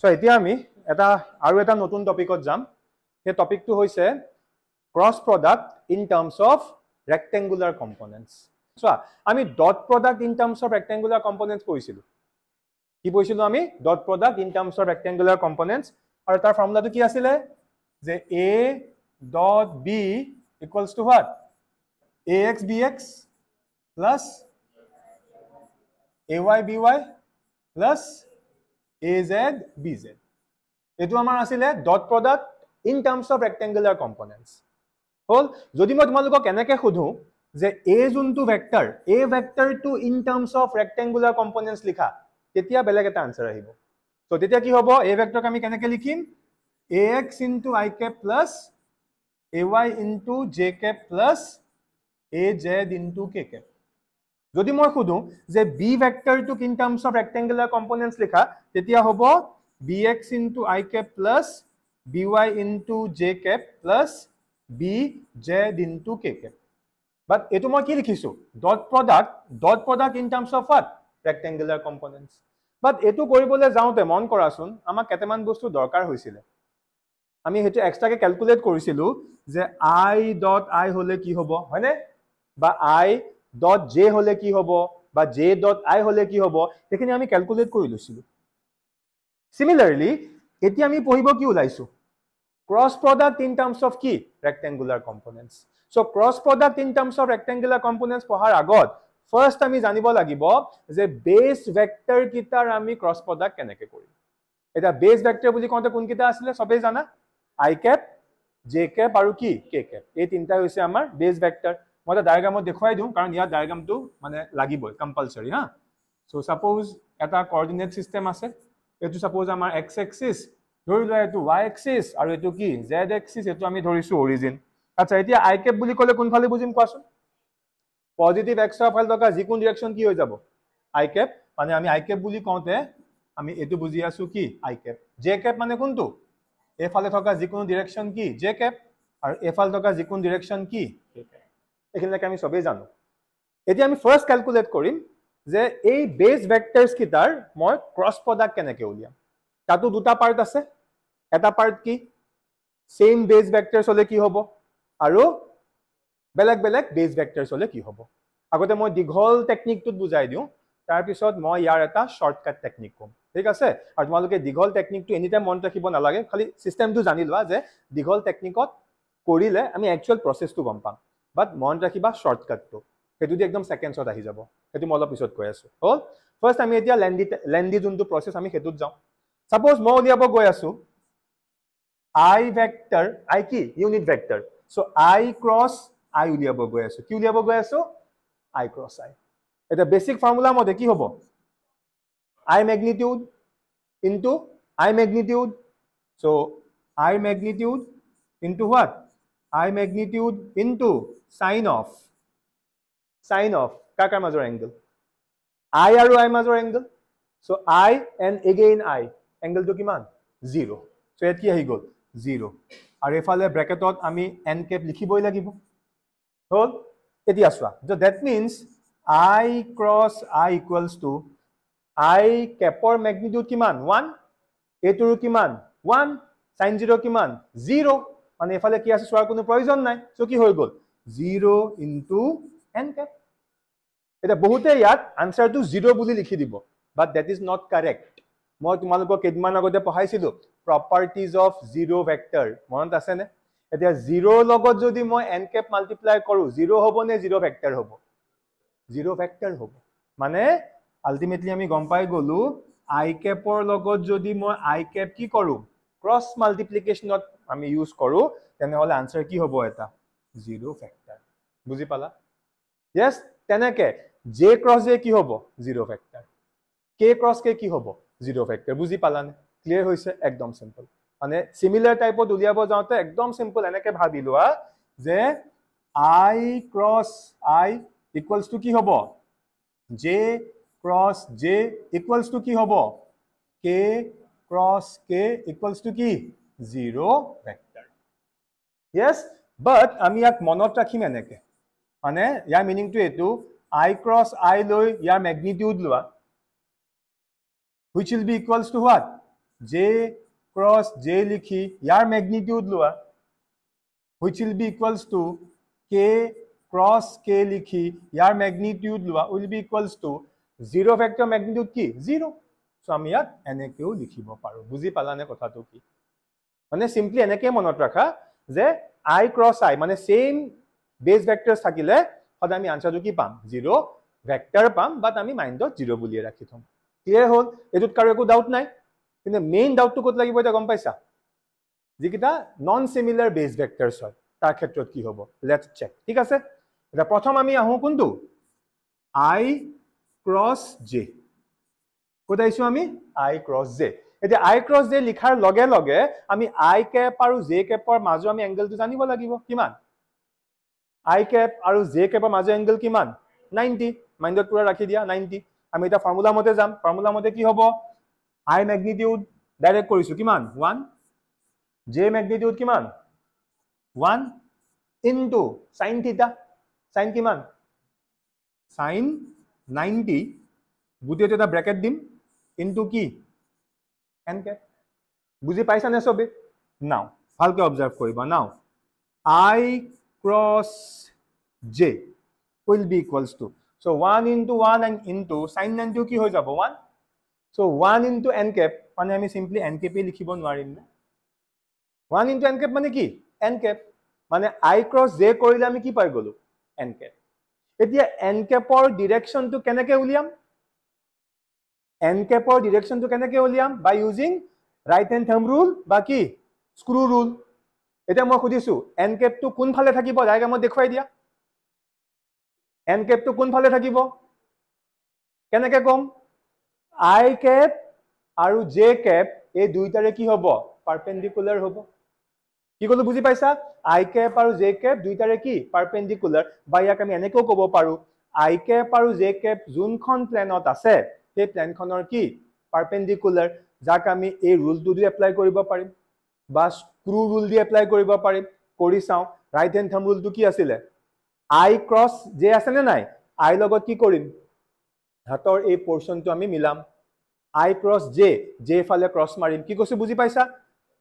So এতিয়া আমি আৰু এটা নতুন টপিকত যাম সেই টপিকটো হৈছে cross product in terms of rectangular components so আমি dot product in terms of rectangular components পঢ়িছিলো কি পঢ়িছিলো আমি dot product in terms of rectangular components আৰু তাৰ ফৰ্মুলাটো কি আছিল যে a dot b equals to what ax bx plus ay by plus az bz এটো আমাৰ আছিল dot product in terms of rectangular components হল যদি মই তোমালোকক কেনেকৈ খুধো যে a যোনটো ভেক্টৰ a ভেক্টৰটো in terms of rectangular components লিখা তেতিয়া বেলেগ এটা আনসাৰ আহিব সো তেতিয়া কি হ'ব a ভেক্টৰক আমি কেনেকৈ লিখিম ax into I cap plus ay into j cap plus az into k cap যদি মই খুদু যে b ভেক্টৰটোক in terms of rectangular components লিখা তেতিয়া হ'ব bx into I cap plus by into j cap plus bz into k cap but এটো মই কি লিখিছো dot product in terms of what rectangular components but এটো কৰিবলৈ যাওতে মন কৰাচোন আমাক কেতেমান বস্তু দৰকাৰ হৈছিল আমি হেতু এক্সট্ৰাকে ক্যালকুলেট কৰিছিলো যে i ডট i হলে কি হ'ব হয়নে বা i ডট j হলে কি হ'ব বা j ডট i হলে কি হ'ব এখিনি আমি ক্যালকুলেট কৰি লৈছিলো সিমিলাৰলি এটি আমি পঢ়িব কি উলাইছো cross product in terms of কি rectangular components so cross product in terms of rectangular components পঢ়াৰ আগত ফাৰ্স্ট আমি জানিব লাগিব যে বেস ভেক্টৰ কিটাৰ আমি ক্ৰছ প্ৰডাক্ট কেনেকৈ কৰিম এটা বেস ভেক্টৰ বুলি কোনটা কোন কিটা আছিল সবে জানা I cap j cap আৰু কি k cap এই তিনটা হৈছে আমাৰ বেস ভেক্টৰ মই এটা ডায়াগ্ৰামত দেখুৱাই দিম কাৰণ ইয়াৰ ডায়াগ্ৰামটো মানে লাগিবই কম্পালসৰি হা সো সাপোজ এটা কোঅৰ্ডিনেট সিস্টেম আছে এটো সাপোজ আমাৰ x axis ধৰিলো এটো y axis আৰু এটো কি z axis এটো আমি ধৰিছো অৰিজিন আচ্ছা এতিয়া I cap বুলি ক'লে কোনফালে বুজিম কোৱাচোন পজিটিভ x ৰ ফালে থকা যিকোন ডাইৰেকশন কি হৈ যাব I cap মানে আমি I cap বুলি কওঁতে আমি এটো বুজি আছো কি I cap j cap মানে কোনটো এফালে থকা যিকোনো ডাইৰেকশন কি j cap আৰু এফালে থকা যিকোনো ডাইৰেকশন কি k cap এখিনলৈকে আমি সবেই জানো এতিয়া আমি ফাৰ্স্ট ক্যালকুলেট কৰিম যে এই বেস ভেক্টৰস কিটাৰ মই ক্ৰছ প্ৰডাক্ট কেনেকৈ উলিয়াম তাতো দুটা পাৰ্ট আছে এটা পাৰ্ট কি সেম বেস ভেক্টৰস হলে কি হ'ব আৰু বেলেগ বেলেগ বেস ভেক্টৰস হলে কি হ'ব আগতে মই দীঘল টেকনিকটো বুজাই দিও তাৰ পিছত মই ইয়াৰ এটা শৰ্টকাট টেকনিক কম ঠিক আছে আৰু তোমালোকে দীঘল টেকনিকটো এনি টাইম মন ৰাখিব নালাগে খালি সিস্টেমটো জানি লোৱা যে দীঘল টেকনিকত কৰিলে আমি একচুয়াল প্ৰসেসটো গম পাম বাট মন ৰাখিবা শৰ্টকাটটো হেতু দি একদম সেকেন্ডছত আহি যাব হেতু মই অলপ পিছত কৈ আছো হল ফাৰ্স্ট আমি এতিয়া লেন্ডি যোনটো প্ৰসেস আমি হেতুত যাও সাপোজ মই উলিয়াব গৈ আছো I ভেক্টৰ I কি unit vector so I cross I উলিয়াব গৈ আছো কি উলিয়াব গৈ আছো I ক্ৰছ I এটা বেসিক ফৰ্মুলা মতে কি হ'ব I magnitude into I magnitude so I magnitude into what I magnitude into sine of কাৰ মাজৰ angle I আৰু I মাজৰ angle so I and again I angle টো কিমান 0 so এত কি আহি গল 0 আৰু এফালে ব্ৰ্যাকেটত আমি n cap লিখিবই লাগিব হল এতিয়া চোৱা so that means I cross I equals to I capৰ magnitude কিমান 1 এটোৰ কিমান 1 sin 0 কিমান 0 মানে এফালে কি আছে চোৱাৰ কোনো প্ৰয়োজন নাই সো কি হৈ গল 0 into n cap এটা বহুতে ইয়াত আনসাৰটো 0 বুলি লিখি দিব বাট দ্যাট ইজ নট কাৰেক্ট মই তোমালোকক কেদমান আগতে পঢ়াইছিলো প্ৰপাৰ্টিজ অফ জিৰো ভেক্টৰ মনত আছে নে এতিয়া 0 লগত যদি মই n cap মাল্টিপ্লাই কৰো 0 হ'ব নে 0 ভেক্টৰ হ'ব 0 ভেক্টৰ হ'ব মানে আলটিমেটলি আমি গম পাই গলো I capৰ লগত যদি মই I cap কি কৰো ক্ৰছ মাল্টিপ্লিকেশনত আমি ইউজ কৰো তেনেহলে আনসাৰ কি হ'ব এটা 0 ভেক্টৰ বুজি পালা yes তেনেকে j ক্ৰছ j কি হ'ব 0 ভেক্টৰ k ক্ৰছ k কি হ'ব 0 ভেক্টৰ বুজি পালানে ক্লিয়াৰ হৈছে একদম সিম্পল মানে সিমিলাৰ টাইপত উলিয়াব যাওতে একদম সিম্পল এনেকে ভাবি লোৱা যে I cross I equals to কি হ'ব j cross j equals to কি হ'ব k cross k equals to কি 0 ভেক্টৰ yes but আমি ইয়াক মনত ৰাখিম এনেকে মানে ইয়াৰ মিনিংটো এটো I cross I লৈ ইয়াৰ magnitude লোৱা which will be equals to what j cross j লিখি ইয়াৰ ম্যাগনিটিউড লোৱা which will be equals to k cross k লিখি ইয়াৰ ম্যাগনিটিউড লোৱা will be equals to 0 vector magnitude কি 0 সো আমি ইয়াত এনেকেও লিখিব পাৰো বুজি পালানে কথাটো কি মানে সিম্পলি এনেকে মনত ৰাখা যে I cross I মানে সেম বেস ভেক্টৰস থাকিলে হদ আমি আনসাৰটো কি পাম 0 ভেক্টৰ পাম বাট আমি মাইন্ডত 0 বুলিয়ে ৰাখি থম ক্লিয়াৰ হ'ল এটোত কাৰো একো ডাউট নাই কিন্তু মেইন ডাউটটো কত লাগিব এটা গম পাইছা যিকিটা নন সিমিলাৰ বেস ভেক্টৰস হয় তাৰ ক্ষেত্ৰত কি হ'ব লেটস চেক ঠিক আছে এটা প্ৰথম আমি আহো কোনটো I cross j কত আইছো আমি I cross j এতিয়া I cross j লিখাৰ লগে লগে আমি I cap আৰু j capৰ মাজৰ আমি এংগলটো জানিব লাগিব কিমান I cap আৰু j capৰ মাজৰ এংগল কিমান 90 মাইন্ডত পুৰা ৰাখি দিয়া 90 আমি এটা ফৰ্মুলা মতে যাম ফৰ্মুলা মতে কি হ'ব I ম্যাগনিটিউড ডাইৰেক্ট কৰিছো কিমান 1 j ম্যাগনিটিউড কিমান 1 into sin theta sin কিমান sin 90 গুটেটো এটা ব্র্যাকেট দিম into কি n cap বুজি পাইছা নে সবে নাও ভালকে অবজার্ভ কৰিবা নাও I cross j will be equals to so 1 into 1 and into sin 90 কি হৈ যাব 1 so 1 into n cap মানে আমি সিম্পলি n cap লিখিব নোৱাৰিম না 1 into n cap মানে কি n cap মানে I cross j কৰিলে আমি কি পাই গলো n cap এতিয়া n capৰ ডিৰেকশনটো কেনেকৈ উলিয়াম n capৰ ডিৰেকশনটো কেনেকৈ উলিয়াম by using right hand thumb rule বা কি screw rule এটা মই খুদিছো n cap টো কোন ফালে থাকিব ডায়াগ্ৰামত দেখুৱাই দিয়া n cap টো কোন ফালে থাকিব কেনেকৈ কম I cap আৰু j cap এই দুইটাৰে কি হ'ব পাৰপেন্ডিকুলাৰ হ'ব কি কলো বুজি পাইছা I cap আৰু j cap দুইটাৰে কি পাৰপেন্ডিকুলাৰ বা ইয়াক আমি এনেকৈ ক'ব পাৰো I cap আৰু j cap যোনখন প্লেনত আছে সেই প্লেনখনৰ কি পাৰপেন্ডিকুলাৰ যাক আমি এই ৰুলটো দি এপ্লাই কৰিব পাৰিম বা স্ক্ৰু ৰুল দি এপ্লাই কৰিব পাৰিম কৰি চাও ৰাইট হেণ্ড থাম্ব ৰুলটো কি আছিল I ক্ৰস j আছে নে নাই I লগত কি কৰিম হাতৰ এই পোৰশনটো আমি মিলাম I ক্ৰস j ফালে ক্ৰস মাৰিম কি কৈছো বুজি পাইছা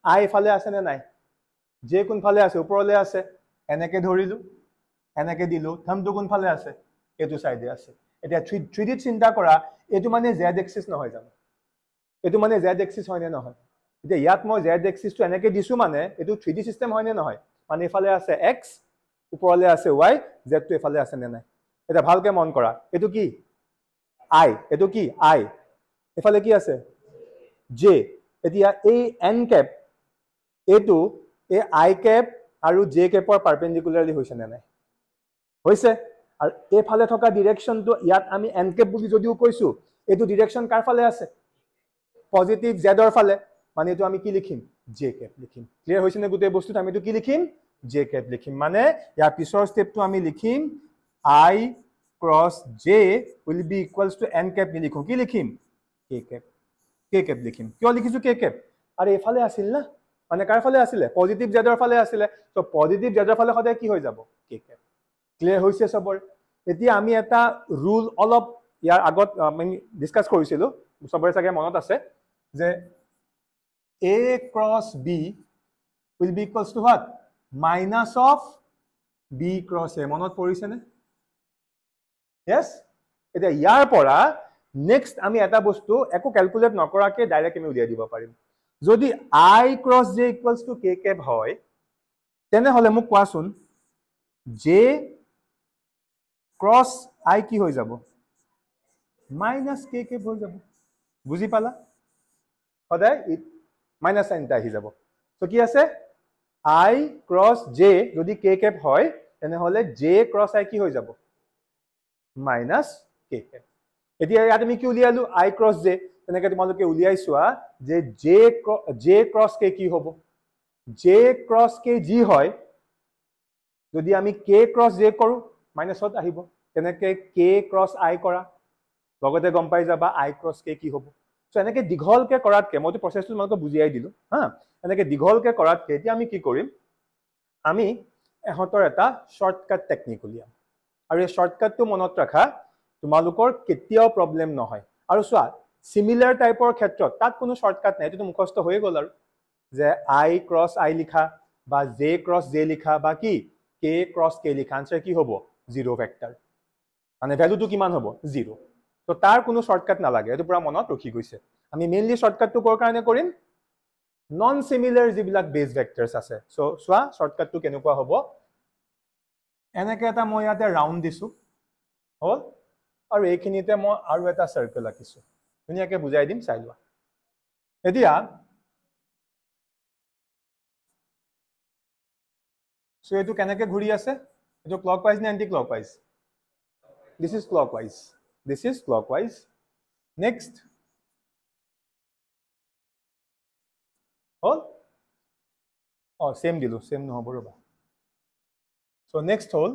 I ফালে আছে নে নাই j কোন ফালে আছে ওপৰলে আছে এনেকে ধৰিলো এনেকে দিলো থাম্বটো কোন ফালে আছে এটো সাইডে আছে এটা 3D চিন্তা কৰা এটো মানে z এক্সিস নহয় জানো এটো মানে z এক্সিস হয় নে নহয় এতিয়া ইয়াত মই z এক্সিসটো এনেকে দিছো মানে এটো 3D সিস্টেম হয় নে নহয় মানে এফালে আছে x ওপৰলে আছে y z টো এফালে আছে নে নাই এটা ভালকে মন কৰা এটো কি I এটো কি I এফালে কি আছে j এতিয়া এই n cap এটো এই I cap আৰু j capৰ পাৰপেন্ডিকুলাৰলি হৈছে নে নাই হৈছে আৰু এফালে থকা ডিৰেকশনটো ইয়াত আমি n cap বুলি যদিও কৈছো এটো ডিৰেকশন কাৰ ফালে আছে পজিটিভ z ৰ ফালে মানে এটো আমি কি লিখিম j cap লিখিম ক্লিয়াৰ হৈছে নে গুটে বস্তুটো আমি এটো কি লিখিম j cap লিখিম মানে ইয়াৰ পিছৰ স্টেপটো আমি লিখিম I cross j will be equals to n cap লিখো কি লিখিম k cap লিখিম কিয় লিখিছো k cap আরে এফালে আছিল না মানে কাৰ ফালে আছিল পজিটিভ z ৰ ফালে আছিল তো পজিটিভ z ৰ ফালে সদায় কি হৈ যাব k cap ক্লিয়াৰ হৈছে সবৰ এতিয়া আমি এটা ৰুল অলপ ইয়াৰ আগত আমি ডিসকাস কৰিছিলো সবৰে চাগে মনত আছে যে a cross b will be equals to what minus of b cross a মনত পৰিছে নে yes এটা ইয়াৰ পৰা নেক্সট আমি এটা বস্তু একো ক্যালকুলেট নকৰাকে ডাইৰেক্ট আমি উলিয়াই দিব পাৰিম যদি I cross j equals to k cap হয় তেনে হলে মোক কোৱাচোন j cross I কি হৈ যাব minus k cap হৈ যাব বুজি পালা সদায় মাইনাস সাইনটা আহি যাব সো কি আছে I cross j যদি k cap হয় তেনে হলে j cross I কি হৈ যাব minus k cap এতিয়া ইয়াত আমি কি উলিয়ালো I cross j তেনেকে তোমালোকে উলিয়াইছোৱা যে j cross k কি হ'ব j cross k যি হয় যদি আমি k cross j কৰো মাইনাসত আহিব তেনেকে k cross I কৰা লগতে গম পাই যাবা I cross k কি হ'ব সো এনেকে দীঘলকে কৰাতকে মইতো প্ৰসেসটো তোমালোকক বুজিয়াই দিলো হা এনেকে দীঘলকে কৰাতকে এতিয়া আমি কি কৰিম আমি এহতৰ এটা শৰ্টকাট টেকনিক উলিয়াম আৰু এই শৰ্টকাটটো মনত ৰাখা তোমালোকৰ কেতিয়াও প্ৰবলেম নহয় আৰু চোৱা সিমিলাৰ টাইপৰ ক্ষেত্ৰত তাত কোনো শৰ্টকাট নাই, এটো মুখস্থ হৈ গল আৰু যে i ক্রস i লিখা বা j ক্রস j লিখা বা কি k ক্রস k লিখা আনসার কি হ'ব 0 ভেক্টর মানে ভ্যালুটো কিমান হ'ব 0 তো তাৰ কোনো শৰ্টকাট নালাগে এটো পুৰা মনত ৰখি গৈছে আমি মেইনলি শৰ্টকাটটো কৰ কাৰণে কৰিম নন সিমিলাৰ যিবিলাক বেস ভেক্টৰস আছে সো সোৱা শৰ্টকাটটো কেনেকুৱা হ'ব এনেকে এটা মই ইয়াতে ৰাউন্ড দিছো হল আৰু এইখিনিতে মই আৰু এটা সাৰ্কেল আঁকিছো ধুনীয়াকে বুজাই দিম চাই লোৱা এতিয়া সো এটো কেনেকে ঘূৰি আছে এটো ক্লকৱাইজ নে anti clockwise this is clockwise next hole oh same dilu same no hobo roba so next hole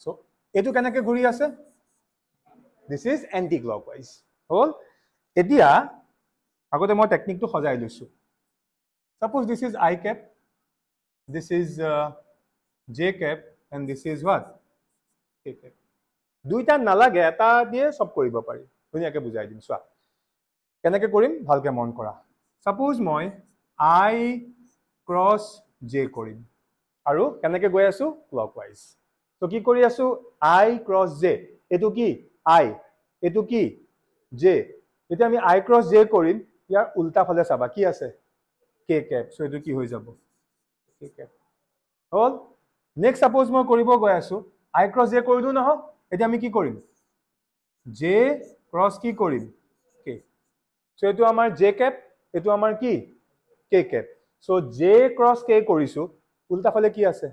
so etu kenake ghuri ase this is anti clockwise hole etia agote moi technique to khojai luisu suppose this is I cap this is J cap and this is what K cap দুইটা নালাগে এটা দিয়ে সব কৰিব পাৰি ধুনীয়াকে বুজাই দিম সোৱা কেনেকে কৰিম ভালকে মন কৰা সাপোজ মই I ক্ৰস J কৰিম আৰু কেনেকে গৈ আছো ক্লকৱাইজ তো কি কৰি আছো I ক্রস J এটো কি I এটো কি J এতিয়া আমি I ক্রস J কৰিম ইয়াৰ উল্টা ফালে চাবা কি আছে K cap সো এটো কি হৈ যাব K cap হল নেক্সট সাপোজ মই কৰিব গৈ আছো I ক্ৰস J কৰিলো নহ এতিয়া আমি কি কৰিম J ক্ৰস কি কৰিম K সো এটো আমাৰ J cap এটো আমাৰ কি K cap so J cross K কৰিছো উল্টা ফালে কি আছে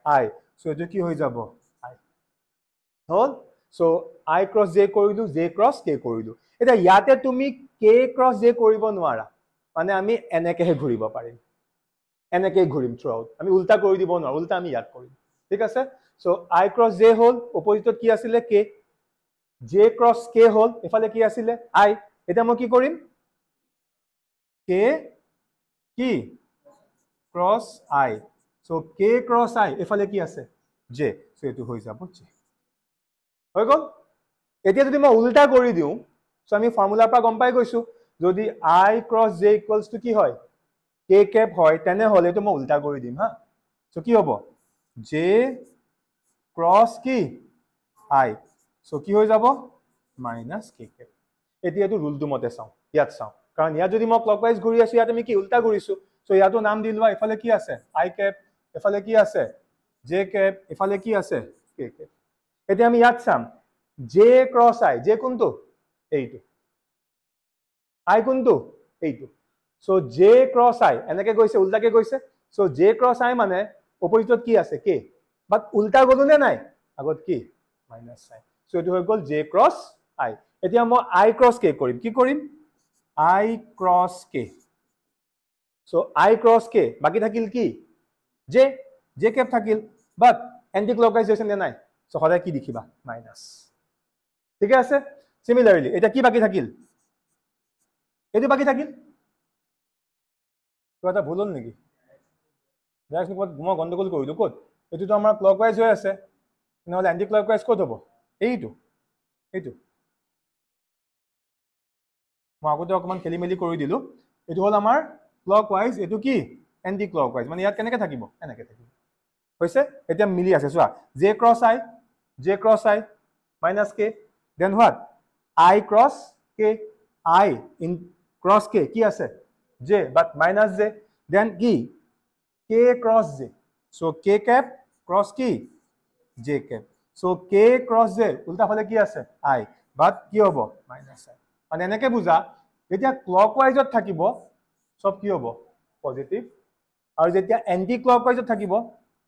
I সো এটো কি হৈ যাব I hall so I cross J কৰিলো J ক্ৰস K কৰিলো এটা ইয়াতে তুমি K ক্ৰস J কৰিব নোৱাৰা মানে আমি এনেকেহে ঘূৰিব পাৰিম এনেকে ঘূৰিম থ্ৰু আউট আমি উল্টা কৰি দিব নোৱাৰো উল্টা আমি ইয়াত কৰিম ঠিক আছে সো I ক্রস J হল অপোজিটত কি আছিল K J ক্রস K হল এফালে কি আছিল I এটা মই কি কৰিম K কি cross I so K cross I এফালে কি আছে J সো এটো হৈ যাব J হৈ গল এতিয়া যদি মই উল্টা কৰি দিও সো আমি ফৰ্মুলাৰ পৰা গম পাই গৈছো যদি I cross J equals to কি হয় K cap হয় তেনে হলে তো মই উল্টা কৰি দিম হা সো কি হ'ব J ক্রস কি I সো কি হৈ যাব মাইনাস K cap এতিয়া তো রুলটো মতে চাও ইয়াত চাও কাৰণ ইয়া যদি মই ক্লকৱাইজ ঘূৰি আছো ইয়াত আমি কি উল্টা ঘূৰিছো সো ইয়াতো নাম দিলৱা এফালে কি আছে I cap এফালে কি আছে J cap এফালে কি আছে K cap এতিয়া আমি ইয়াত চাম J ক্রস I J কোনটো এইটো I কোনটো এইটো সো J ক্রস I এনেকে গৈছে উল্টাকে গৈছে সো J ক্রস I মানে অপোজিটত কি আছে K বাট উল্টা গলো নে নাই আগত কি মাইনাস I সো এটো হৈ গল J ক্রস I এতিয়া মই I ক্রস K কৰিম কি কৰিম I cross K so I cross K বাকি থাকিল কি J cap থাকিল বাট এন্টি ক্লকৱাইজেশন নে নাই সো হলে কি দেখিবা মাইনাস ঠিক আছে সিমিলারলি এটা কি বাকি থাকিল এটো বাকি থাকিল তো এটা ভুল হল নেকি জাস্ট মই গন্ডগোল কৰিলো কত এটো তো আমাৰ ক্লকৱাইজ হৈ আছে নহলে এন্টি ক্লকৱাইজ কত হ'ব এইটো মই আগতে অকমান খেলি মেলি কৰি দিলো এটো হল আমাৰ ক্লকৱাইজ এটো কি এন্টি ক্লকৱাইজ মানে ইয়াত কেনেকে থাকিব এনেকে থাকিব হৈছে এটা মিলি আছে চোৱা J cross I minus K then what I cross K I in cross K কি আছে J but minus J then কি K cross J so K cap cross কি J cap so K cross J উল্টা ফালে কি আছে I but কি হ'ব minus I মানে এনেকে বুজা যেতিয়া ক্লকৱাইজত থাকিব সব কি হ'ব পজিটিভ আৰু যেতিয়া এন্টি ক্লকৱাইজত থাকিব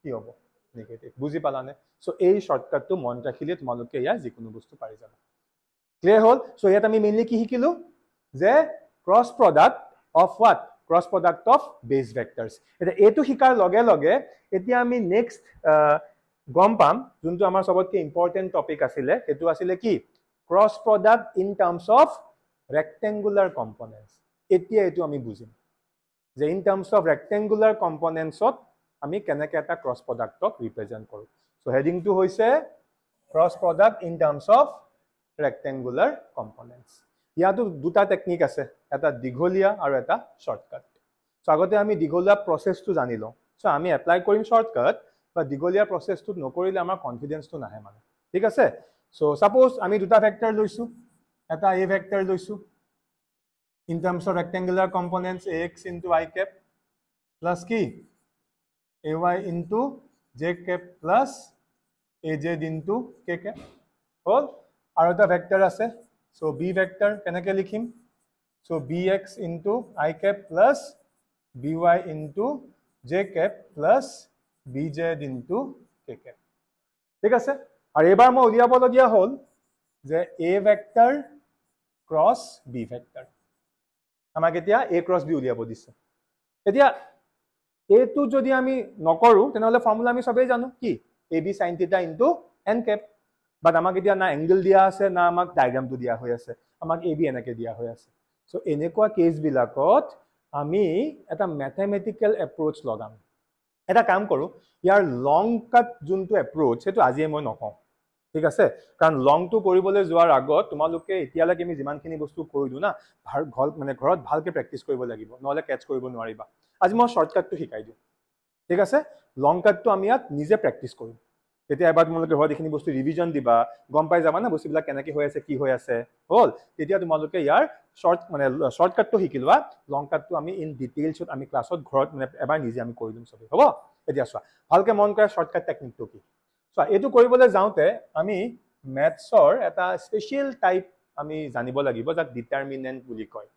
কি হ'ব নেগেটিভ বুজি পালানে সো এই শৰ্টকাটটো মন ৰাখিলে তোমালোকে ইয়া যিকোনো বস্তু পাৰি যাবা ক্লিয়াৰ হল সো ইয়াত আমি মেইনলি কি শিকিলো যে cross product of what cross product of base vectors এটা এটো শিকাৰ লগে লগে এতিয়া আমি নেক্সট গম পাম যোনটো আমাৰ সবতকে ইম্পৰ্টেন্ট টপিক আছিল এটো আছিল কি cross product in terms of rectangular components এতিয়া এটো আমি বুজিম যে ইন টার্মস অফ রেক্টেঙ্গুলার কম্পোনেন্টসত আমি কেনেকে এটা ক্রস প্রোডাক্টক ৰিপ্ৰেজেন্ট কৰো সো হেডিং টু হৈছে cross product in terms of rectangular components. ইয়াতো দুটা টেকনিক আছে, এটা দীঘলীয়া আৰু এটা শৰ্টকাট। সো আগতে আমি দীঘলীয়া প্ৰসেসটো জানি লওঁ। সো আমি এপ্লাই কৰিম শৰ্টকাট, বা দীঘলীয়া প্ৰসেসটো নকৰিলে আমাৰ কনফিডেন্সটো নাহে মানে। ঠিক আছে? সো সাপোজ আমি দুটা ভেক্টৰ লৈছো, এটা a ভেক্টৰ লৈছো in terms of rectangular components ax into I cap plus কি ay into j cap plus az into k cap হল। আৰু এটা ভেক্টৰ আছে, সো b ভেক্টৰ কেনেকৈ লিখিম? So bx into I cap plus by into j cap plus bz into k cap। ঠিক আছে? আৰু এবাৰ মই উলিয়াবলগীয়া হ'ল যে a vector cross b vector. আমাক এতিয়া a ক্ৰছ b উলিয়াব দিছে। এতিয়া এটো যদি আমি নকৰো তেনেহলে ফৰ্মুলা আমি সবেই জানো কি ab sin theta into n cap। বাট আমাক এতিয়া না এংগল দিয়া আছে না আমাক ডায়াগ্ৰামটো দিয়া হৈ আছে, আমাক ab এনেকৈ দিয়া হৈ আছে। সো এনেকুৱা কেছ বিলাকত আমি এটা ম্যাথমেটিক্যাল এপ্ৰোচ লগাম। এটা কাম কৰো, ইয়াৰ লং কাট যোনটো এপ্ৰোচ সেটো আজিয়ে মই নকওঁ। ঠিক আছে? কাৰণ লংটো কৰিবলৈ যোৱাৰ আগত তোমালোকে এতিয়ালৈকে আমি যিমানখিনি বস্তু কৰিলো না মানে ঘৰত ভালকে প্ৰেক্টিচ কৰিব লাগিব, নহলে কেচ কৰিব নোৱাৰিবা। আজি মই শৰ্টকাটটো শিকাই দিওঁ। ঠিক আছে? লং কাটটো আমি ইয়াত নিজে প্ৰেক্টিচ কৰিম। তেতিয়া এবাৰ তোমালোকে ঘৰত এইখিনি বস্তু ৰিভিজন দিবা, গম পাই যাবা না বস্তুবিলাক কেনেকৈ হৈ আছে, কি হৈ আছে হল। তেতিয়া তোমালোকে ইয়াৰ শৰ্টকাটটো শিকি লোৱা, লং কাটটো আমি ইন ডিটেইলছত আমি ক্লাছত ঘৰত মানে এবাৰ নিজে আমি কৰি দিম সবেই। হ'ব? এতিয়া চোৱা ভালকে মন কৰা শৰ্টকাট টেকনিকটো কি। চোৱা এইটো কৰিবলৈ যাওঁতে আমি মেথছৰ এটা স্পেচিয়েল টাইপ আমি জানিব লাগিব, যাক ডিটাৰমিনেণ্ট বুলি কয়।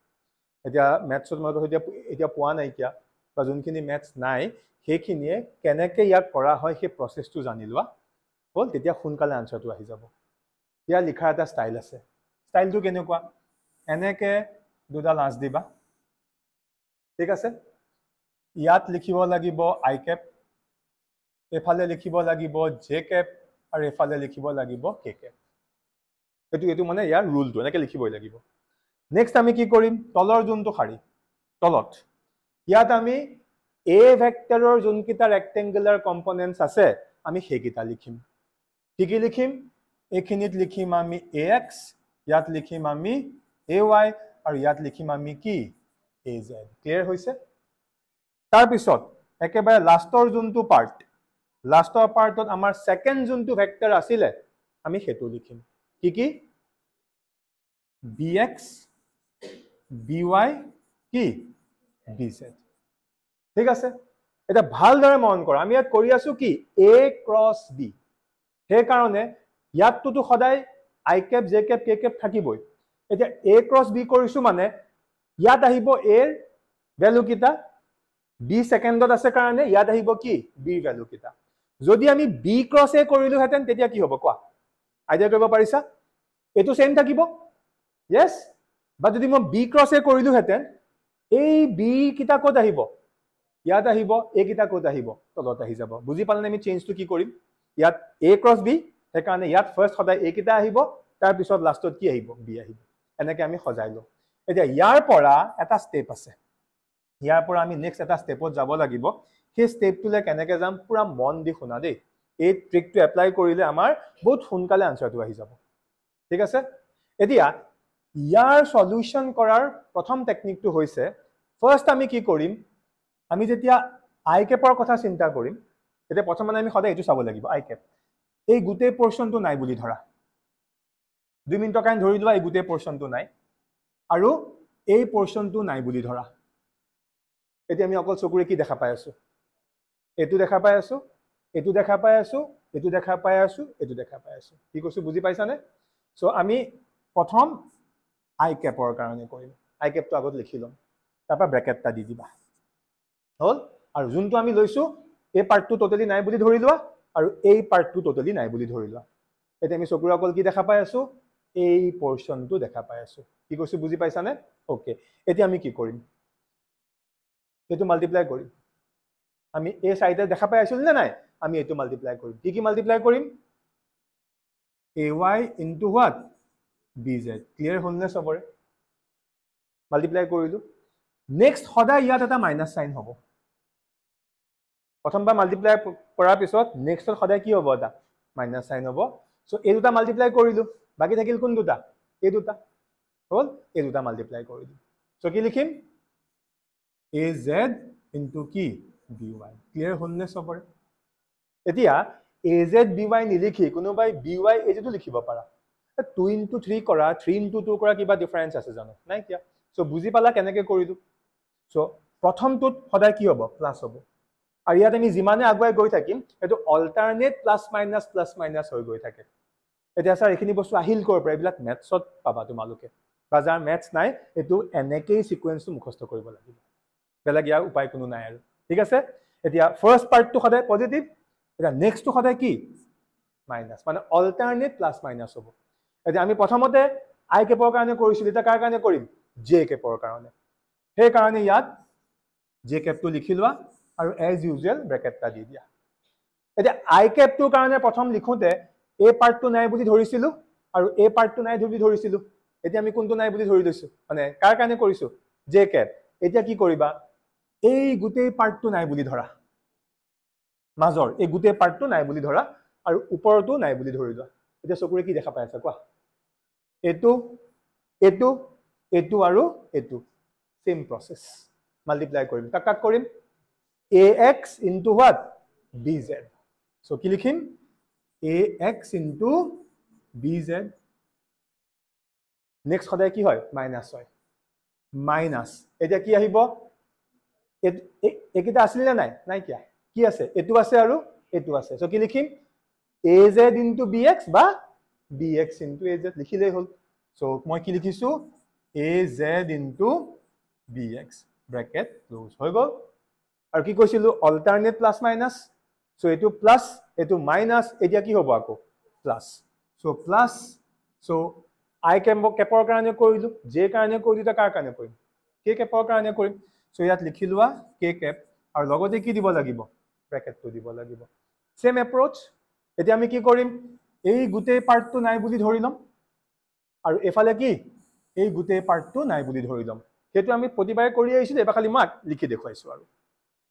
এতিয়া মেথছত তোমালোকে এতিয়া পোৱা নাইকিয়া বা যোনখিনি মেথছ নাই সেইখিনিয়ে কেনেকৈ ইয়াক কৰা হয় সেই প্ৰচেছটো জানি লোৱা হল, তেতিয়া সোনকালে আনচাৰটো আহি যাব। ইয়াৰ লিখাৰ এটা ষ্টাইল আছে। ষ্টাইলটো কেনেকুৱা? এনেকৈ দুডাল আঁচ দিবা। ঠিক আছে? ইয়াত লিখিব লাগিব I cap, এফালে লিখিব লাগিব j cap, আৰু এফালে লিখিব লাগিব k cap। এইটো মানে ইয়াৰ ৰুলটো এনেকৈ লিখিবই লাগিব। নেক্সট আমি কি কৰিম? তলৰ যোনটো শাৰী তলত ইয়াত আমি a ভেক্টৰৰ যোনকেইটা ৰেক্টেংগুলাৰ কম্পনেন্টছ আছে আমি সেইকেইটা লিখিম। কি কি লিখিম? এইখিনিত লিখিম আমি ax, ইয়াত লিখিম আমি ay, আৰু ইয়াত লিখিম আমি কি az। ক্লিয়াৰ হৈছে? তাৰপিছত একেবাৰে লাষ্টৰ যোনটো পাৰ্ট, লাষ্টৰ পাৰ্টত আমাৰ সেকেন্ড যোনটো ভেক্টৰ আছিলে আমি সেইটো লিখিম। কি কি? bx by কি bz। ঠিক আছে? এটা ভালদৰে মন কৰা, আমি ইয়াত কৰি আছো কি a ক্ৰছ b। সেইকাৰণে ইয়াততো সদায় I cap j cap k cap থাকিবই। এতিয়া a ক্ৰছ b কৰিছো মানে ইয়াত আহিব a ৰ ভ্যালু কিটা, b সেকেন্ডত আছে কাৰণে ইয়াত আহিব কি b ৰ ভ্যালু কিটা। যদি আমি b ক্ৰছ a কৰিলো হেতেন তেতিয়া কি হ'ব কোৱা? আইডিয়া কৰিব পাৰিছা? এটো সেম থাকিব। ইয়েস? বা যদি মই b ক্ৰছ a কৰিলো হেতেন এই b কিটা ক'ত আহিব? ইয়াত আহিব। a কিটা ক'ত আহিব? তলত আহি যাব। বুজি পালে আমি চেঞ্জটো কি কৰিম? ইয়াত a ক্ৰছ b, সেইকাৰণে ইয়াত ফাৰ্স্ট সদায় a কিটা আহিব, তাৰ পিছত লাষ্টত কি আহিব? b আহিব। এনেকৈ আমি সজাই লওঁ। এতিয়া ইয়াৰ পৰা এটা স্টেপ আছে, ইয়াৰ পৰা আমি নেক্সট এটা স্টেপত যাব লাগিব। সেই স্টেপটোলে কেনেকৈ যাম পুৰা মন দি শুনা দেই। এই ট্ৰিকটো এপ্লাই কৰিলে আমাৰ বহুত সোনকালে আনসাৰটো আহি যাব। ঠিক আছে? এতিয়া ইয়াৰ সলিউশন কৰাৰ প্ৰথম টেকনিকটো হৈছে, ফাৰ্স্ট আমি কি কৰিম? আমি যেতিয়া I cap-ৰ কথা চিন্তা কৰিম তেতিয়া প্ৰথম মানে আমি সদায় এইটো চাব লাগিব I cap। এই গোটেই পোৰ্শনটো নাই বুলি ধৰা, 2 মিনিটৰ কাৰণে ধৰি লোৱা এই গোটেই পোৰ্শনটো নাই, আৰু এই পোৰ্শনটো নাই বুলি ধৰা। এতিয়া আমি অকল চকুৰে কি দেখা পাই আছো? এইটো দেখা পাই আছো, এইটো দেখা পাই আছো, এইটো দেখা পাই আছো, এইটো দেখা পাই আছো। কি কৈছো বুজি পাইছানে? সো আমি প্ৰথম I cap-ৰ কাৰণে কৰিম। I cap-টো আগত লিখি লম, তাৰপৰা ব্ৰেকেটটা দি দিবা হল। আৰু যোনটো আমি লৈছো এই পাৰ্টটো টোটালি নাই বুলি ধৰি লোৱা, আৰু এই পাৰ্টটো টোটালি নাই বুলি ধৰি লোৱা। এতিয়া আমি চকুৰ অকল কি দেখা পাই আছো? এই পোৰ্শনটো দেখা পাই আছো। কি কৈছো বুজি পাইছানে? ওকে। এতিয়া আমি কি কৰিম? এইটো মাল্টিপ্লাই কৰিম। আমি এই সাইডে দেখা পাই আছিলো নে নাই? আমি এইটো মাল্টিপ্লাই কৰিম। কি কি মাল্টিপ্লাই কৰিম? ay into what? bz। Clear হ'ল নে সবৰে? মাল্টিপ্লাই কৰিলো। নেক্সট সদায় ইয়াত এটা মাইনাস সাইন হ'ব। প্ৰথমবাৰ মাল্টিপ্লাই কৰাৰ পিছত নেক্সটত সদায় কি হ'ব? এটা মাইনাস সাইন হ'ব। সো এই দুটা মাল্টিপ্লাই কৰিলো। বাকি থাকিল কোন দুটা এই দুটা হল এই দুটা মাল্টিপ্লাই কৰি দিম সো কি লিখিম az ইনটু কি by ক্লিয়াৰ হল নে সবৰে এতিয়া az by নিলিখি কোনোবাই by এটো লিখিব পাৰা 2 into 3 কৰা 3 into 2 কৰা কিবা ডিফাৰেন্স আছে জানো নাই কিয়া সো বুজি পালা কেনেকৈ কৰিলো সো প্ৰথমটোত সদায় কি হ'ব প্লাস হ'ব আৰু ইয়াত আমি যিমানে আগুৱাই গৈ থাকিম এটো অল্টাৰনেট প্লাস মাইনাস হৈ গৈ থাকে এতিয়া স্যাৰ এখিনি বস্তু আহিল কৰ পৰা এইবিলাক ম্যাথছত পাবা তোমালোকে বা যাৰ ম্যাথছ নাই এটো এনেকেই সিকোয়েন্সটো মুখস্থ কৰিব লাগিব বেলেগ ইয়াৰ উপায় কোনো নাই আৰু ঠিক আছে এতিয়া ফাৰ্স্ট পাৰ্টটো সদায় পজিটিভ এটা নেক্সটটো সদায় কি মাইনাস মানে অল্টাৰনেট প্লাস মাইনাস হ'ব এতিয়া আমি প্ৰথমতে আই কেপৰ কাৰণে কৰিছিলো এটা কাৰ কাৰণে কৰিম জে কেপৰ কাৰণে সেই কাৰণে ইয়াত জে কেপটো লিখি লোৱা আৰু এজ ইউজুৱেল ব্ৰেকেটটা দি দিয়া এতিয়া আই কেপটোৰ কাৰণে প্ৰথম লিখোতে এই পাৰ্টটো নাই বুলি ধৰিছিলো আৰু এই পাৰ্টটো নাই বুলি ধৰিছিলো এতিয়া আমি কোনটো নাই বুলি ধৰি লৈছো মানে কাৰ কাৰণে কৰিছো জে কেপ এতিয়া কি কৰিবা এই গুটেই পাৰ্টটো নাই বুলি ধৰা মাজৰ এই গুটেই পাৰ্টটো নাই বুলি ধৰা আৰু ওপৰটো নাই বুলি ধৰি লোৱা এতিয়া চকুৰে কি দেখা পাই আছে কোৱা এটো এটো এটো আৰু এটো সেম প্ৰসেস মাল্টিপ্লাই কৰিম কাক কৰিম ax into what bz so কি লিখিম ax into bz নেক্সট সদায় কি হয় মাইনাস হয় মাইনাস এতিয়া কি আহিব একিটা আছিল না নাই নাই কি আছে এটো আছে আৰু এটো আছে সো কি লিখিম az into bx বা bx into az লিখিলেই হল সো মই কি লিখিছো az into bx bracket close হৈ গল আৰু কি কৈছিলো অল্টাৰনেট প্লাস মাইনাস সো এটো প্লাস এটো মাইনাস এতিয়া কি হ'ব আকৌ প্লাস সো প্লাস সো আই কেপৰ কাৰণে কৰিলো জে কাৰণে কৰিলো তা কাৰ কাৰণে কৰিম কে কেপৰ কাৰণে কৰিম সো ইয়াত লিখি লোৱা কে কেপ আৰু লগতে কি দিব লাগিব ব্ৰ্যাকেটটো দিব লাগিব সেম এপ্ৰোচ এতিয়া আমি কি কৰিম এই গুটেই পাৰ্টটো নাই বুলি ধৰি লম আৰু এফালে কি এই গুটেই পাৰ্টটো নাই বুলি ধৰি লম হেতু আমি প্ৰতিবাৰে কৰি আহিছিলো এবা খালি মাক লিখি দেখুৱাইছো আৰু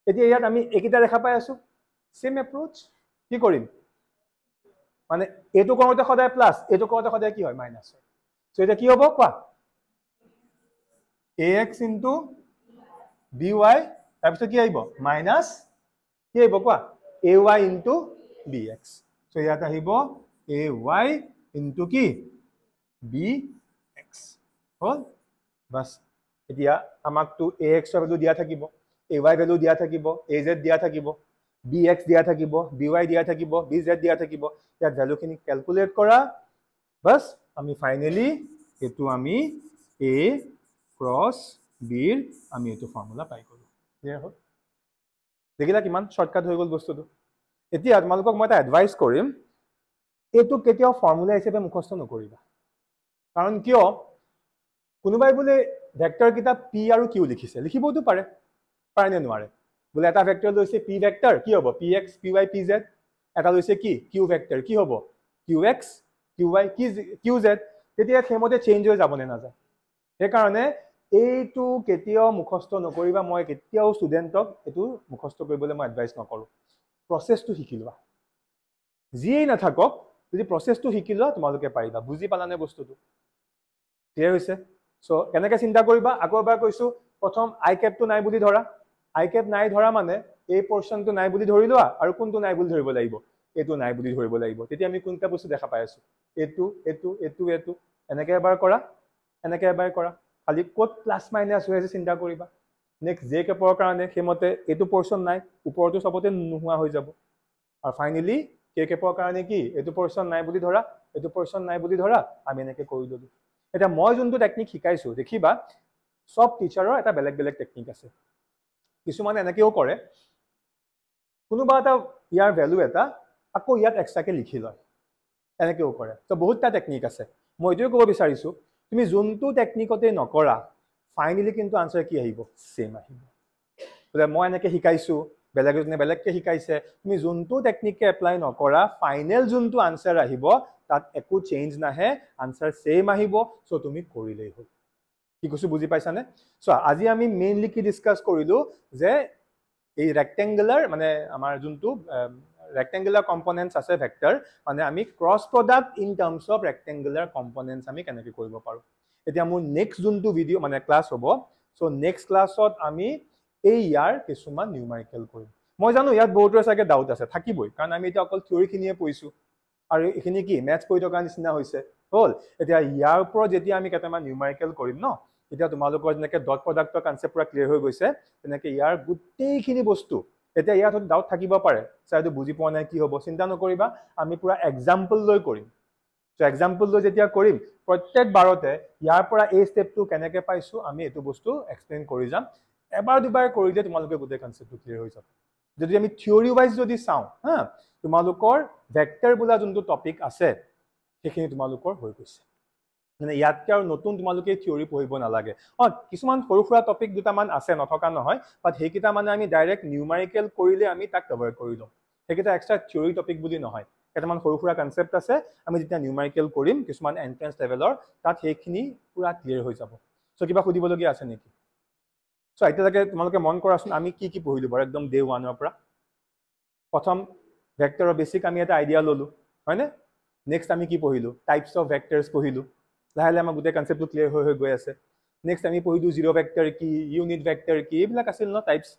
এতিয়া ইয়াত আমি একিটা দেখা পাই আছো সেম এপ্ৰোচ কি কৰিম মানে এটো কৰোতে সদায় প্লাস এটো কৰোতে সদায় কি হয় মাইনাস হয় সো এটা কি হ'ব কোৱা ax into by তাৰপিছত কি আহিব মাইনাস কি আহিব কোৱা ay into bx সো ইয়াত আহিব ay into কি bx হল বাস এতিয়া আমাক তো ax ৰ ভ্যালু দিয়া থাকিব ay ভ্যালু দিয়া থাকিব az দিয়া থাকিব bx দিয়া থাকিব by দিয়া থাকিব bz দিয়া থাকিব ইয়াত ভ্যালুখিনি ক্যালকুলেট কৰা বাস আমি ফাইনালি এটো আমি a ক্ৰস b ৰ আমি এটো ফৰ্মুলা পাই গলো ক্লিয়াৰ হল দেখিলা কিমান শৰ্টকাট হৈ গল বস্তুটো এতিয়া তোমালোকক মই এটা এডভাইস কৰিম এটো কেতিয়াও ফৰ্মুলা হিচাপে মুখস্থ নকৰিবা কাৰণ কিয় কোনোবাই বোলে ভেক্টৰ কিটা p আৰু q লিখিছে লিখিবতো পাৰে নে নোৱাৰে বোলে এটা ভেক্টৰ লৈছে p ভেক্টৰ কি হ'ব px py pz এটা লৈছে কি q ভেক্টৰ কি হ'ব qx qy qz তেতিয়া হেমতে চেঞ্জ হৈ যাব নে নাযায় সেই কাৰণে এইটো কেতিয়াও মুখস্থ নকৰিবা মই কেতিয়াও ষ্টুডেন্টক এটো মুখস্থ কৰিবলৈ মই এডভাইস নকৰো প্ৰসেসটো শিকিলোৱা যিয়ে নাথাকক যদি প্ৰসেসটো শিকিলোৱা তোমালোকে পাৰিবা বুজি পালানে বস্তুটো ক্লিয়াৰ হৈছে সো কেনেকৈ চিন্তা কৰিবা আকৌ এবাৰ কৈছো প্ৰথম আই কেপটো নাই বুলি ধৰা আই কেপ নাই ধৰা মানে এই পোৰশনটো নাই বুলি ধৰি লোৱা আৰু কোনটো নাই বুলি ধৰিব লাগিব এটো নাই বুলি ধৰিব লাগিব তেতিয়া আমি কোনটা বস্তু দেখা পাই আছো এটো এটো এটো এটো এনেকৈ এবাৰ কৰা এনেকৈ এবাৰ কৰা খালি কোড প্লাস মাইনাস হৈ আছে চিন্তা কৰিবা নেক্সট জে কেপৰ কাৰণে হেমতে এটো পোৰশন নাই ওপৰটো সবতে নোহোৱা হৈ যাব আৰু ফাইনালি কে কেপৰ কাৰণে কি এটো পোৰশন নাই বুলি ধৰা এটো পোৰশন নাই বুলি ধৰা আমি এনেকৈ কৰি দিলো এটা মই যোনটো টেকনিক শিকাইছো দেখিবা সব টিচাৰৰ এটা বেলেগ বেলেগ টেকনিক আছে কিছুমানে এনেকেও কৰে কোনোবা এটা ইয়াৰ ভ্যালু এটা আকৌ ইয়াত এক্সট্ৰাকে লিখি লয় এনেকেও কৰে তো বহুতটা টেকনিক আছে মই এটোই ক'ব বিচাৰিছো তুমি যোনটো টেকনিকতে নকৰা ফাইনালি কিন্তু আনসাৰ কি আহিব সেম আহিব বোলে মই এনেকৈ শিকাইছো বেলেগজনে বেলেগকে শিকাইছে তুমি যোনটো টেকনিককে এপ্লাই নকৰা ফাইনাল যোনটো আনসাৰ আহিব তাত একো চেঞ্জ নাহে আনসাৰ সেম আহিব সো তুমি কৰিলেই হ'ল কি কৈছো বুজি পাইছানে সো আজি আমি মেইনলি কি ডিসকাস কৰিলো যে এই ৰেক্টেঙ্গুলাৰ মানে আমাৰ যোনটো rectangular components আছে vector মানে আমি cross product in terms of rectangular components আমি কেনেকৈ কৰিব পাৰো এতিয়া মোৰ নেক্সট যোনটো ভিডিও মানে ক্লাস হ'ব সো নেক্সট ক্লাছত আমি এই ইয়াৰ কিছুমান নিউমেৰিকেল কৰিম মই জানো ইয়াত বহুতৰ চাগে ডাউট আছে থাকিবই কাৰণ আমি এটা অকল থিওৰি খিনিয়ে পঢ়িছো আৰু এখিনি কি ম্যাথছ পঢ়ি থকা নিচিনা হৈছে হল এতিয়া ইয়াৰ ওপৰত যেতিয়া আমি কেইটামান নিউমেৰিকেল কৰিম ন এতিয়া তোমালোকৰ যেনেকৈ ডট প্ৰডাক্টৰ কনসেপ্ট পুৰা ক্লিয়াৰ হৈ গৈছে তেনেকৈ ইয়াৰ গোটেইখিনি বস্তু এতিয়া ইয়াত ডাউট থাকিব পাৰে চাইটো বুজি পোৱা নাই কি হ'ব চিন্তা নকৰিবা আমি পুৰা এক্সাম্পল লৈ কৰিম সো এক্সাম্পল লৈ যেতিয়া কৰিম প্ৰত্যেক বাৰতে ইয়াৰ পৰা এই ষ্টেপটো কেনেকৈ পাইছো আমি এটো বস্তু এক্সপ্লেইন কৰি যাম এবাৰ দুবাৰ কৰিলে তোমালোকে গোটেই কনসেপ্টটো ক্লিয়াৰ হৈ যাব যদি আমি থিওৰি ওয়াইজ যদি চাও হা তোমালোকৰ ভেক্টৰ বোলা যোনটো টপিক আছে সেইখিনি তোমালোকৰ হৈ গৈছে মানে ইয়াতকে আৰু নতুন তোমালোকে থিওৰি পঢ়িব নালাগে কিছুমান সৰু সুৰা টপিক দুটামান আছে নথকা নহয় বাট সেইকিটা মানে আমি ডাইৰেক্ট নিউমেৰিকেল কৰিলে আমি তাক কভাৰ কৰি লম সেইকিটা এক্সট্ৰা থিওৰি টপিক বুলি নহয় কেইটামান সৰু সুৰা কনসেপ্ট আছে আমি যেতিয়া নিউমেৰিকেল কৰিম কিছুমান এন্ট্ৰেন্স লেভেলৰ তাত সেইখিনি পুৰা ক্লিয়াৰ হৈ যাব সো কিবা সুধিবলগীয়া আছে নেকি সো এতিয়ালৈকে তোমালোকে মন কৰাচোন আমি কি কি পঢ়িলো বাৰু একদম ডে 1 ৰ পৰা প্ৰথম ভেক্টৰৰ বেসিক আমি এটা আইডিয়া ললো হয়নে নেক্সট আমি কি পঢ়িলো টাইপস অফ ভেক্টৰস পঢ়িলো লাহে লাহে আমাৰ গোটেই কনসেপ্টটো ক্লিয়াৰ হৈ গৈ আছে নেক্সট আমি পঢ়িলো জিৰো ভেক্টৰ কি ইউনিট ভেক্টৰ কি এইবিলাক আছিল ন টাইপস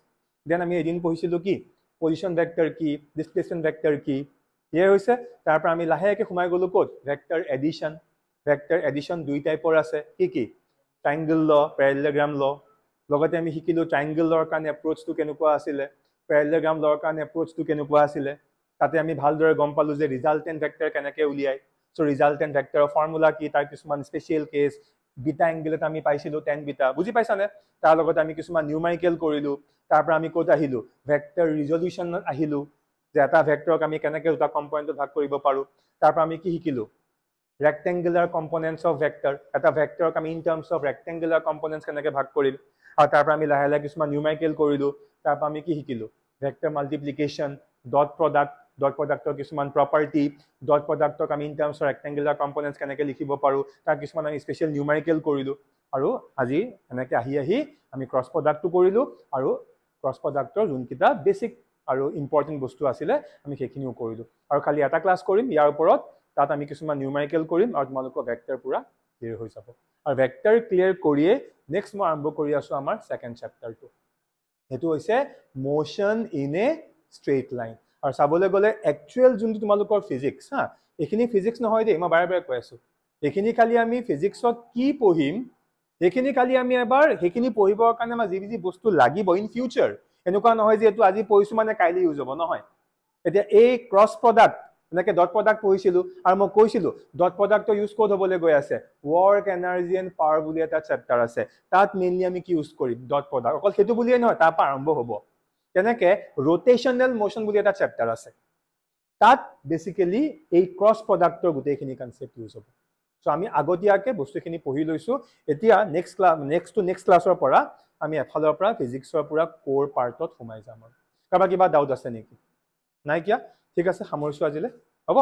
দেন আমি এদিন পঢ়িছিলো কি পজিশন ভেক্টৰ কি ডিসপ্লেসমেন্ট ভেক্টৰ কি ক্লিয়াৰ হৈছে তাৰ পৰা আমি লাহেকে সোমাই গলো ক'ত ভেক্টৰ এডিশন দুই টাইপৰ আছে কি ট্ৰায়াঙ্গল ল প্যাৰালেলোগ্ৰাম ল লগতে আমি শিকিলো ট্ৰায়াঙ্গল লৰ কাৰণে এপ্ৰোচটো কেনেকুৱা আছিল প্যাৰালেলোগ্ৰাম লৰ কাৰণে এপ্ৰোচটো কেনেকুৱা আছিল তাতে আমি ভালদৰে গম পালো যে ৰিজাল্টেন্ট ভেক্টৰ কেনেকৈ উলিয়াই সো ৰিজাল্টেন্ট ভেক্টৰৰ ফৰ্মুলা কি তাৰ কিছুমান স্পেশাল কেস বিটা এংগেলত আমি পাইছিলো tan বিটা বুজি পাইছানে তাৰ লগতে আমি কিছুমান নিউমেৰিকেল কৰিলো তাৰ পৰা আমি ক'ত আহিলো ভেক্টৰ ৰিজল্যুশনত আহিলো যে এটা ভেক্টৰক আমি কেনেকৈ দুটা কম্পোনেন্টত ভাগ কৰিব পাৰো তাৰ পৰা আমি কি শিকিলো rectangular components of vector এটা ভেক্টৰক আমি in terms of rectangular components কেনেকৈ ভাগ কৰিম আৰু তাৰ পৰা আমি লাহে লাহে কিছুমান নিউমেৰিকেল কৰিলো তাৰ পৰা আমি কি শিকিলো ভেক্টৰ মাল্টিপ্লিকেশন ডট প্ৰডাক্টৰ কিছুমান প্ৰপাৰ্টি ডট প্ৰডাক্টক আমি in terms of rectangular components কেনেকৈ লিখিব পাৰো তাৰ কিছুমান আমি স্পেশাল নিউমেৰিকেল কৰিলো আৰু আজি এনেকৈ আহি আমি ক্ৰছ প্ৰডাক্টটো কৰিলো আৰু ক্ৰছ প্ৰডাক্টৰ যোনকিটা বেসিক আৰু ইম্পৰ্টেন্ট বস্তু আছিল আমি সেইখিনিও কৰিলো আৰু খালি এটা ক্লাস কৰিম ইয়াৰ ওপৰত তাত আমি কিছুমান নিউমেৰিকেল কৰিম আৰু তোমালোকৰ ভেক্টৰ পুৰা ক্লিয়াৰ হৈ যাব আৰু ভেক্টৰ ক্লিয়াৰ কৰিয়ে নেক্সট মই আৰম্ভ কৰি আছো আমাৰ সেকেন্ড চেপ্টাৰটো হেতু হৈছে motion in a straight line আৰু চাবলৈ গলে একচুয়াল যোনটো তোমালোকৰ ফিজিক্স হা এখিনি ফিজিক্স নহয় দে মই বাৰে বাৰে কৈ আছো এখিনি খালি আমি ফিজিক্সত কি পঢ়িম এখিনি খালি আমি এবাৰ হেখিনি পঢ়িবৰ কাৰণে আমাৰ যি বস্তু লাগিব ইন ফিউচাৰ এনেকুৱা নহয় যে এটো আজি পঢ়িছো মানে কাইলৈ ইউজ হ'ব নহয় এতিয়া এই ক্ৰছ প্ৰডাক্ট এনেকৈ ডট প্ৰডাক্ট পঢ়িছিলো আৰু মই কৈছিলো ডট প্ৰডাক্টৰ ইউজ কোড হ'বলৈ গৈ আছে ওয়াৰ্ক এনাৰ্জি এণ্ড পাৱাৰ বুলি এটা চেপ্টাৰ আছে তাত মেইনলি আমি কি ইউজ কৰিম ডট প্ৰডাক্ট অকল সেইটো বুলিয়ে নহয় তাৰ পৰা আৰম্ভ হ'ব তেনেকৈ ৰোটেশনাল মোশন বুলি এটা চেপ্টাৰ আছে তাত বেসিক্যালি এই ক্ৰছ প্ৰডাক্টৰ গোটেইখিনি কনসেপ্ট ইউজ হ'ব সো আমি আগতীয়াকে বস্তুখিনি পঢ়ি লৈছো এতিয়া নেক্সট ক্লাছৰ পৰা আমি এফালৰ পৰা ফিজিক্সৰ পুৰা কোৰ পাৰ্টত সোমাই যাম আৰু কাৰোবাৰ কিবা ডাউট আছে নেকি নাই কিয়া ঠিক আছে সামৰিছো আজিলে হ'ব